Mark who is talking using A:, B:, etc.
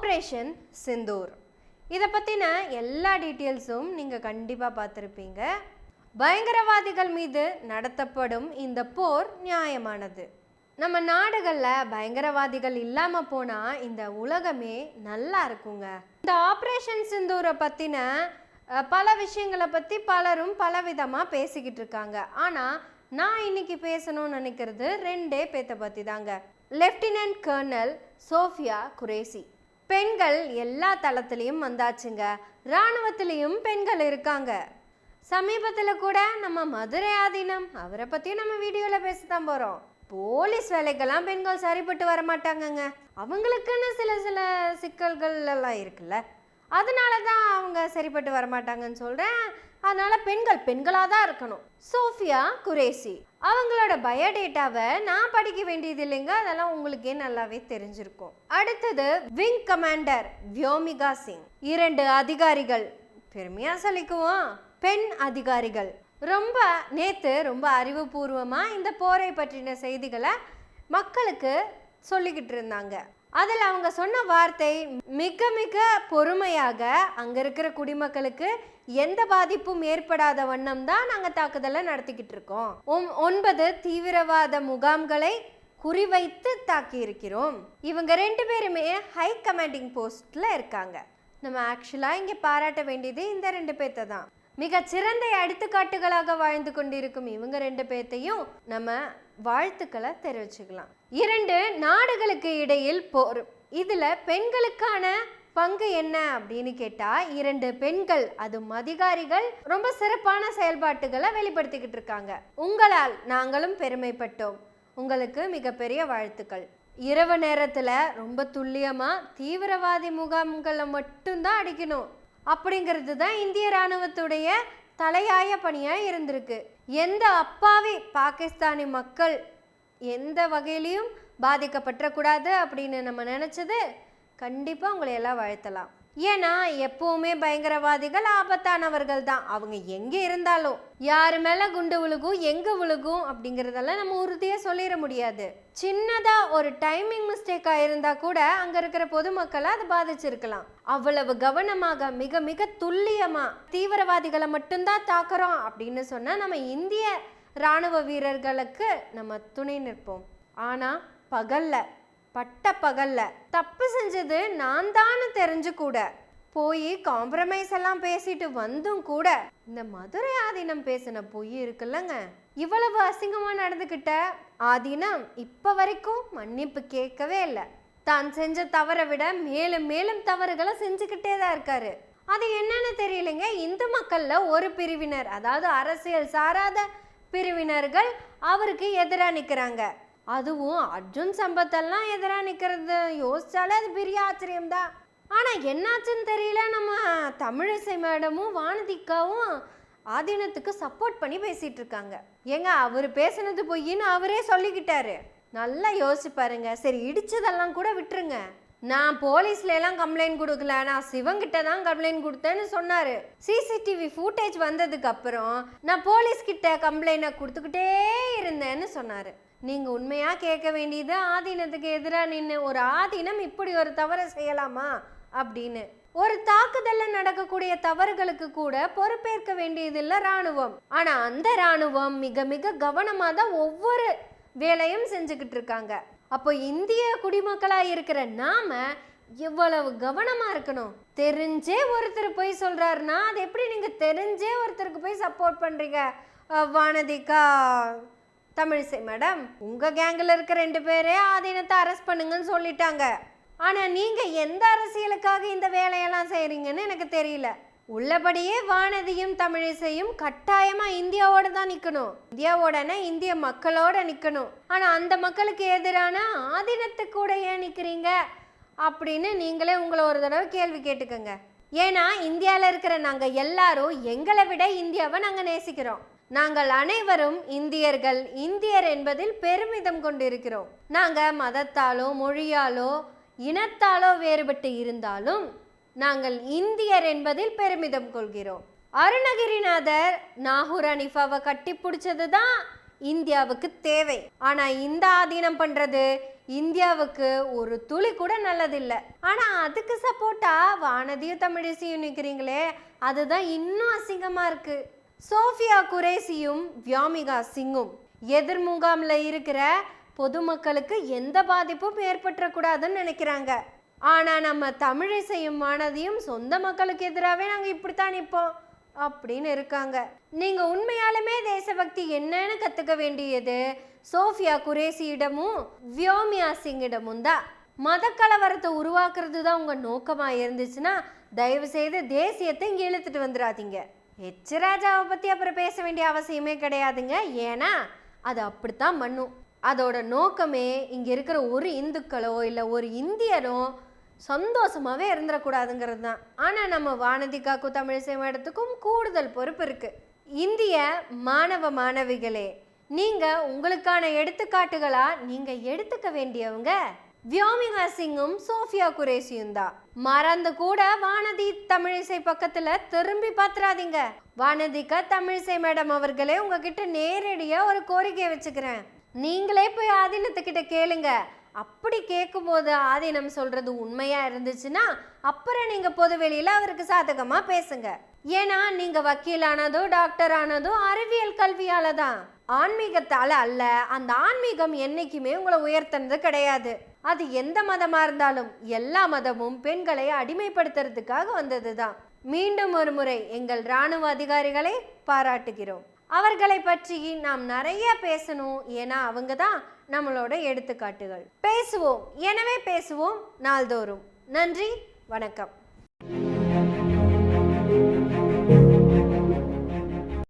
A: Operation Sindoor. இதை பற்றின எல்லா டீட்டெயில்ஸும் நீங்கள் கண்டிப்பாக பார்த்துருப்பீங்க. பயங்கரவாதிகள் மீது நடத்தப்படும் இந்த போர் நியாயமானது. நம்ம நாடுகளில் பயங்கரவாதிகள் இல்லாமல் போனால் இந்த உலகமே நல்லா இருக்குங்க. இந்த ஆப்ரேஷன் சிந்தூரை பற்றின பல விஷயங்களை பற்றி பலரும் பலவிதமாக பேசிக்கிட்டு இருக்காங்க. ஆனால் நான் இன்னைக்கு பேசணும்னு நினைக்கிறது ரெண்டே பேத்தை பற்றி தாங்க. Lieutenant colonel Sofiya Qureshi. பெண்கள் எல்லா தளத்துலேயும் வந்தாச்சுங்க. இராணுவத்திலையும் பெண்கள் இருக்காங்க. சமீபத்தில் கூட நம்ம மதுரை ஆதீனம் அவரை பற்றியும் நம்ம வீடியோவில் பேசத்தான் போகிறோம். போலீஸ் வேலைக்கெல்லாம் பெண்கள் சரிப்பட்டு வரமாட்டாங்கங்க. அவங்களுக்குன்னு சில சிக்கல்கள் எல்லாம் இருக்குல்ல, அதனால தான் அவங்க சரிப்பட்டு வரமாட்டாங்கன்னு சொல்கிறேன். அதனால பெண்கள் பெண்களாக தான் இருக்கணும். சோஃபியா குரேஷி அவங்களோட பயோடேட்டாவை நான் படிக்க வேண்டியது இல்லைங்க, அதெல்லாம் உங்களுக்கே நல்லாவே தெரிஞ்சிருக்கும். அடுத்தது விங் கமாண்டர் வியோமிகா சிங். 2 அதிகாரிகள், பெருமையாக சொல்லிக்குவோம், பெண் அதிகாரிகள். நேற்று ரொம்ப அறிவுபூர்வமாக இந்த போரை பற்றின செய்திகளை மக்களுக்கு சொல்லிக்கிட்டு இருந்தாங்க. அதில் அவங்க சொன்ன வார்த்தை மிக மிக பொறுமையாக, அங்கே இருக்கிற குடிமக்களுக்கு எந்த பாதிப்பும் ஏற்படாத வண்ணம் தான் நாங்கள் தாக்குதலை நடத்திக்கிட்டு இருக்கோம். 9 தீவிரவாத முகாம்களை குறிவைத்து தாக்கி இருக்கிறோம். இவங்க 2 பேருமே ஹை கமாண்டிங் போஸ்ட்ல இருக்காங்க. நம்ம ஆக்சுவலாக இங்கே பாராட்ட வேண்டியது இந்த 2 பேர்த்தை தான். மிகச்சிறந்த எடுத்துக்காட்டுகளாக வாழ்ந்து கொண்டிருக்கும் இவங்க 2 பேர்த்தையும் நம்ம வாழ்த்துக்களை தெரிவிச்சுக்கலாம். 2 நாடுகளுக்கு இடையில் போர். இதுல பெண்களுக்கான பங்கு என்ன அப்படின்னு கேட்டா, 2 பெண்கள், அதுவும் அதிகாரிகள், ரொம்ப சிறப்பான செயல்பாட்டுகளை வெளிப்படுத்திக்கிட்டு இருக்காங்க. உங்களால் நாங்களும் பெருமைப்பட்டோம். உங்களுக்கு மிகப்பெரிய வாழ்த்துக்கள். இரவு நேரத்துல ரொம்ப துல்லியமா தீவிரவாதி முகாம்களை மட்டும்தான் அடிக்கணும் அப்படிங்கிறது தான் இந்திய இராணுவத்துடைய தலையாய பணியாக இருந்திருக்கு. எந்த அப்பாவி பாகிஸ்தானி மக்கள் எந்த வகையிலையும் பாதிக்கப்பட்டக்கூடாது அப்படின்னு நம்ம நினச்சது கண்டிப்பாக உங்களை எல்லாம் வாழ்த்தலாம். ஏன்னா எப்பவுமே பயங்கரவாதிகள் ஆபத்தானவர்கள் தான். அவங்க எங்கே இருந்தாலும் யாரு மேலே குண்டு விழுகும், எங்கே விழுகும் அப்படிங்கிறதெல்லாம் நம்ம உறுதியாக சொல்லிட முடியாது. சின்னதாக ஒரு டைமிங் மிஸ்டேக்காக இருந்தால் கூட அங்கே இருக்கிற பொதுமக்களை அது பாதிச்சிருக்கலாம். அவ்வளவு கவனமாக மிக மிக துல்லியமாக தீவிரவாதிகளை மட்டும்தான் தாக்குறோம் அப்படின்னு சொன்னால் நம்ம இந்திய இராணுவ வீரர்களுக்கு நம்ம துணை நிற்போம். ஆனால் பட்ட பகல்ல தப்பு செஞ்சது நான் தான் தெரிஞ்சு கூட போய் காம்ப்ரமைஸ் எல்லாம் பேசிட்டு வந்தும் கூட இந்த மதுரை ஆதீனம் பேசின பொய் இருக்குல்லங்க, இவ்வளவு அசிங்கமா நடந்துக்கிட்ட ஆதீனம் இப்ப வரைக்கும் மன்னிப்பு கேட்கவே இல்லை. தான் செஞ்ச தவறை விட மேலும் மேலும் தவறுகளை செஞ்சுக்கிட்டே தான் இருக்காரு. அது என்னன்னு தெரியலைங்க. இந்து மக்கள்ல ஒரு பிரிவினர், அதாவது அரசியல் சாராத பிரிவினர்கள் அவருக்கு எதிராக நிற்கிறாங்க. அதுவும் அர்ஜுன் சம்பத்தெல்லாம் எதிராக நிற்கிறது யோசிச்சாலே அது பெரிய ஆச்சரியம்தான். ஆனால் என்னாச்சுன்னு தெரியல, நம்ம தமிழிசை மேடமும் வானதிக்காவும் ஆதீனத்துக்கு சப்போர்ட் பண்ணி பேசிட்டு இருக்காங்க. ஏங்க அவர் பேசுனது பொய்ன்னு அவரே சொல்லிக்கிட்டாரு. நல்லா யோசிச்சு பாருங்க. சரி, இடிச்சதெல்லாம் கூட விட்டுருங்க, நான் போலீஸ்ல எல்லாம் கம்ப்ளைண்ட் கொடுக்கல, நான் சிவங்கிட்ட தான் கம்ப்ளைண்ட் கொடுத்தேன்னு சொன்னாரு. சிசிடிவி ஃபுட்டேஜ் வந்ததுக்கு அப்புறம் நான் போலீஸ் கிட்ட கம்ப்ளைண்ட் கொடுத்துக்கிட்டே இருந்தேன்னு சொன்னாரு. நீங்க உண்மையா கேட்க வேண்டியது, ஆதீனத்துக்கு எதிராக நின்று ஒரு ஆதீனம் இப்படி ஒரு தவறை செய்யலாமா அப்படின்னு. ஒரு தாக்குதல்ல நடக்கக்கூடிய தவறுகளுக்கு கூட பொறுப்பேற்க வேண்டியதில்லை இராணுவம். ஆனா அந்த இராணுவம் மிக மிக கவனமா தான் ஒவ்வொரு வேலையும் செஞ்சுக்கிட்டு இருக்காங்க. அப்போ இந்திய குடிமக்களா இருக்கிற நாம எவ்வளவு கவனமா இருக்கணும். தெரிஞ்சே ஒருத்தர் போய் சொல்றாருன்னா அது எப்படி நீங்க தெரிஞ்சே ஒருத்தருக்கு போய் சப்போர்ட் பண்றீங்க? வானதிகா, தமிழிசை மேடம், உங்க கேங்கில் இருக்க 2 பேரே ஆதீனத்தை அரெஸ்ட் பண்ணுங்கன்னு சொல்லிட்டாங்க. ஆனா நீங்க எந்த அரசியலுக்காக இந்த வேலையெல்லாம் செய்யறீங்கன்னு எனக்கு தெரியல. உள்ளபடியே வானதியும் தமிழிசையும் கட்டாயமா இந்தியாவோட தான் நிக்கணும். இந்தியாவோடனா இந்திய மக்களோட நிக்கணும். ஆனா அந்த மக்களுக்கு எதிரான ஆதீனத்துக்கு கூட ஏன் நிக்கிறீங்க அப்படின்னு நீங்களே உங்களை ஒரு தடவை கேள்வி கேட்டுக்கோங்க. ஏன்னா இந்தியாவில் இருக்கிற நாங்க எல்லாரும் எங்களை விட இந்தியாவை நாங்க நேசிக்கிறோம். நாங்கள் அனைவரும் இந்தியர்கள், இந்தியர் என்பதில் பெருமிதம் கொண்டிருக்கிறோம். நாங்கள் மதத்தாலோ மொழியாலோ இனத்தாலோ வேறுபட்டு இருந்தாலும் நாங்கள் இந்தியர் என்பதில் பெருமிதம் கொள்கிறோம். அருணகிரிநாதர் நாகூர் அனிஃபாவை கட்டி பிடிச்சது தான் இந்தியாவுக்கு தேவை. ஆனா இந்த ஆதீனம் பண்றது இந்தியாவுக்கு ஒரு துளி கூட நல்லதில்லை. ஆனா அதுக்கு சப்போர்ட்டா வானதியும் தமிழிசையும் நிற்கிறீங்களே, அதுதான் இன்னும் அசிங்கமா இருக்கு. சோஃபியா குரேஷியும் வியாமிகா சிங்கும் எதிர் முகாம்ல இருக்கிற பொதுமக்களுக்கு எந்த பாதிப்பும் ஏற்பட்டுறக்கூடாதுன்னு நினைக்கிறாங்க. ஆனா நம்ம தமிழிசையும் வானதியும் சொந்த மக்களுக்கு எதிராகவே நாங்க இப்படித்தான் நிற்போம் அப்படின்னு இருக்காங்க. நீங்க உண்மையாலுமே தேசபக்தி என்னன்னு கத்துக்க வேண்டியது சோஃபியா குரேஷியிடமும் வியோமியா சிங்கிடமும் தான். மத கலவரத்தை உருவாக்குறது தான் உங்க நோக்கமா இருந்துச்சுன்னா தயவு செய்து தேசியத்தை இங்க இழுத்துட்டு வந்துடாதீங்க. எச் ராஜாவை பத்தி அப்புறம் பேச வேண்டிய அவசியமே கிடையாதுங்க. ஏன்னா அது அப்படித்தான் பண்ணும். அதோட நோக்கமே இங்க இருக்கிற ஒரு இந்துக்களோ இல்லை ஒரு இந்தியனோ சந்தோஷமாவே இருந்துடக்கூடாதுங்கிறது தான். ஆனா நம்ம வானதிகாக்கும் தமிழிசை மேடத்துக்கும் கூடுதல் பொறுப்பு இருக்கு. இந்திய மாணவ மாணவிகளே, நீங்க உங்களுக்கான எடுத்துக்காட்டுகளா நீங்க எடுத்துக்க வேண்டியவங்க வியோமிகா சிங்கும் சோஃபியா குரேஷியும் தான். மறந்து கூட வானதி தமிழிசை பக்கத்துல திரும்பி பாத்துறாதீங்க. வானதிகா தமிழிசை மேடம் அவர்களே, உங்ககிட்ட நேரடியா ஒரு கோரிக்கையை வச்சுக்கிறேன். நீங்களே போய் ஆதீனத்துக்கிட்ட கேளுங்க. அப்படி கேட்கும் போது ஆதீனம் சொல்றது உண்மையா இருந்துச்சுன்னா அப்புறம் நீங்க பொது வெளியில அவருக்கு சாதகமா பேசுங்க. ஏன்னா நீங்க வக்கீல் ஆனதோ டாக்டர் ஆனதோ அறிவியல் கல்வியால தான், ஆன்மீகத்தால அல்ல. அந்த ஆன்மீகம் என்னைக்குமே உங்களை உயர்த்தினது கிடையாது. அது எந்த மதமா இருந்தாலும் எல்லா மதமும் பெண்களை அடிமைப்படுத்துறதுக்காக வந்ததுதான். மீண்டும் ஒரு முறை எங்கள் இராணுவ அதிகாரிகளை பாராட்டுகிறோம். அவர்களை பற்றி நாம் நிறைய பேசணும். ஏன்னா அவங்க தான் நம்மளோட எடுத்துக்காட்டுகள். பேசுவோம், எனவே பேசுவோம் நாள்தோறும். நன்றி, வணக்கம்.